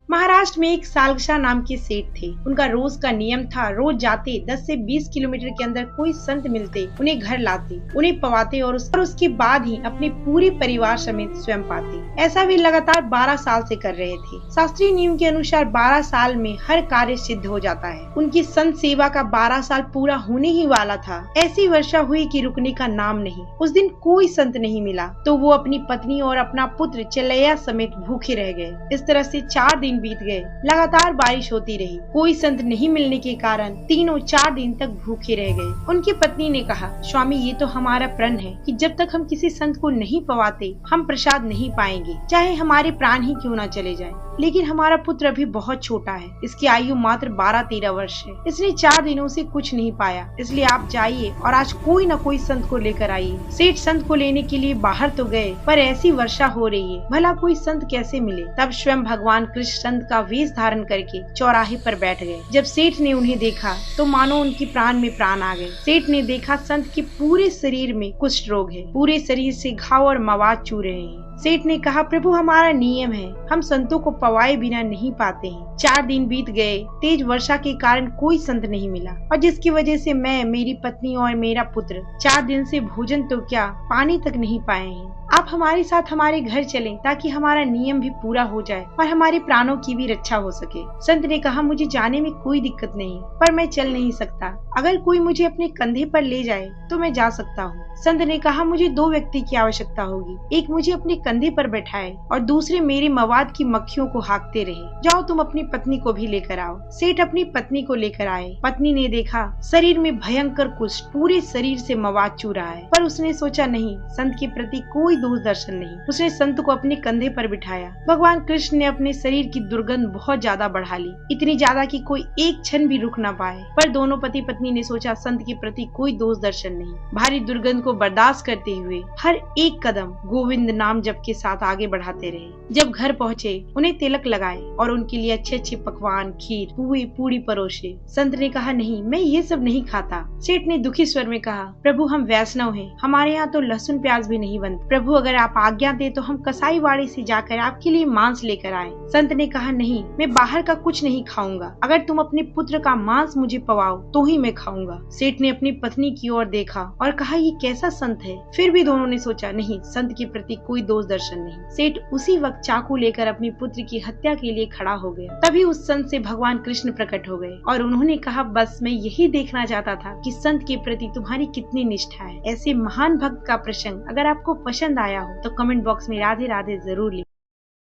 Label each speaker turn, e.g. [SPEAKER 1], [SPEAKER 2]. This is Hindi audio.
[SPEAKER 1] महाराष्ट्र में एक सालगशा नाम के सेठ थे। उनका रोज का नियम था, रोज जाते 10 से 20 किलोमीटर के अंदर कोई संत मिलते, उन्हें घर लाते, उन्हें पवाते और उसके बाद ही अपने पूरे परिवार समेत स्वयं पाते। ऐसा वे लगातार 12 साल से कर रहे थे। शास्त्रीय नियम के अनुसार 12 साल में हर कार्य सिद्ध हो जाता है। उनकी संत सेवा का 12 साल पूरा होने ही वाला था। ऐसी वर्षा हुई कि रुकने का नाम नहीं। उस दिन कोई संत नहीं मिला तो वो अपनी पत्नी और अपना पुत्र चलैया समेत भूखे रह गए। इस तरह से 4 दिन बीत गए। लगातार बारिश होती रही। कोई संत नहीं मिलने के कारण तीनों 4 दिन तक भूखे रह गए। उनकी पत्नी ने कहा, स्वामी ये तो हमारा प्रण है कि जब तक हम किसी संत को नहीं पवाते हम प्रसाद नहीं पाएंगे, चाहे हमारे प्राण ही क्यों न चले जाएं। लेकिन हमारा पुत्र अभी बहुत छोटा है, इसकी आयु मात्र 12-13 वर्ष है। इसने 4 दिनों से कुछ नहीं पाया, इसलिए आप जाइए और आज कोई न कोई संत को लेकर आइए। सेठ संत को लेने के लिए बाहर तो गए, पर ऐसी वर्षा हो रही है, भला कोई संत कैसे मिले। तब स्वयं भगवान कृष्ण संत का वेश धारण करके चौराहे पर बैठ गए। जब सेठ ने उन्हें देखा तो मानो उनकी प्राण में प्राण आ गए। सेठ ने देखा संत के पूरे शरीर में कुष्ठ रोग है, पूरे शरीर से घाव और मवाद चू रहे हैं। सेठ ने कहा, प्रभु हमारा नियम है, हम संतों को पवाए बिना नहीं पाते हैं। 4 दिन बीत गए। तेज वर्षा के कारण कोई संत नहीं मिला और जिसकी वजह से मैं, मेरी पत्नी और मेरा पुत्र 4 दिन से भोजन तो क्या पानी तक नहीं पाए हैं। आप हमारे साथ हमारे घर चलें ताकि हमारा नियम भी पूरा हो जाए और हमारे प्राणों की भी रक्षा हो सके। संत ने कहा, मुझे जाने में कोई दिक्कत नहीं, पर मैं चल नहीं सकता। अगर कोई मुझे अपने कंधे पर ले जाए तो मैं जा सकता हूँ। संत ने कहा, मुझे 2 व्यक्ति की आवश्यकता होगी, एक मुझे अपने कंधे पर बैठाए और दूसरे मेरे मवाद की मक्खियों को हाँकते रहे। जाओ तुम अपनी पत्नी को भी लेकर आओ। सेठ अपनी पत्नी को लेकर आए। पत्नी ने देखा शरीर में भयंकर कुष्ठ, पूरे शरीर से मवाद चू रहा है, पर उसने सोचा नहीं, संत के प्रति कोई दोष दर्शन नहीं। उसने संत को अपने कंधे पर बिठाया। भगवान कृष्ण ने अपने शरीर की दुर्गंध बहुत ज्यादा बढ़ा ली, इतनी ज्यादा कि कोई एक क्षण भी रुक न पाए। पर दोनों पति पत्नी ने सोचा संत के प्रति कोई दोष दर्शन नहीं। भारी दुर्गंध को बर्दाश्त करते हुए हर एक कदम गोविंद नाम जप के साथ आगे बढ़ाते रहे। जब घर पहुँचे उन्हें तिलक लगाए और उनके लिए अच्छे अच्छे पकवान, खीर, पुए, पूरी परोसे। संत ने कहा, नहीं, मैं ये सब नहीं खाता। सेठ ने दुखी स्वर में कहा, प्रभु हम वैष्णव हैं, हमारे यहाँ तो लहसुन प्याज भी नहीं बनते। प्रभु अगर आप आज्ञा दे तो हम कसाई वाड़े से जाकर आपके लिए मांस लेकर आए। संत ने कहा, नहीं, मैं बाहर का कुछ नहीं खाऊंगा। अगर तुम अपने पुत्र का मांस मुझे पवाओ तो ही मैं खाऊंगा। सेठ ने अपनी पत्नी की ओर देखा और कहा, ये कैसा संत है। फिर भी दोनों ने सोचा, नहीं, संत के प्रति कोई दोष दर्शन नहीं। सेठ उसी वक्त चाकू लेकर अपनी पुत्र की हत्या के लिए खड़ा हो गया। तभी उस संत से भगवान कृष्ण प्रकट हो गए और उन्होंने कहा, बस मैं यही देखना चाहता था कि संत के प्रति तुम्हारी कितनी निष्ठा है। ऐसे महान भक्त का प्रसंग अगर आपको पसंद आया हो तो कमेंट बॉक्स में राधे राधे जरूर लिखें।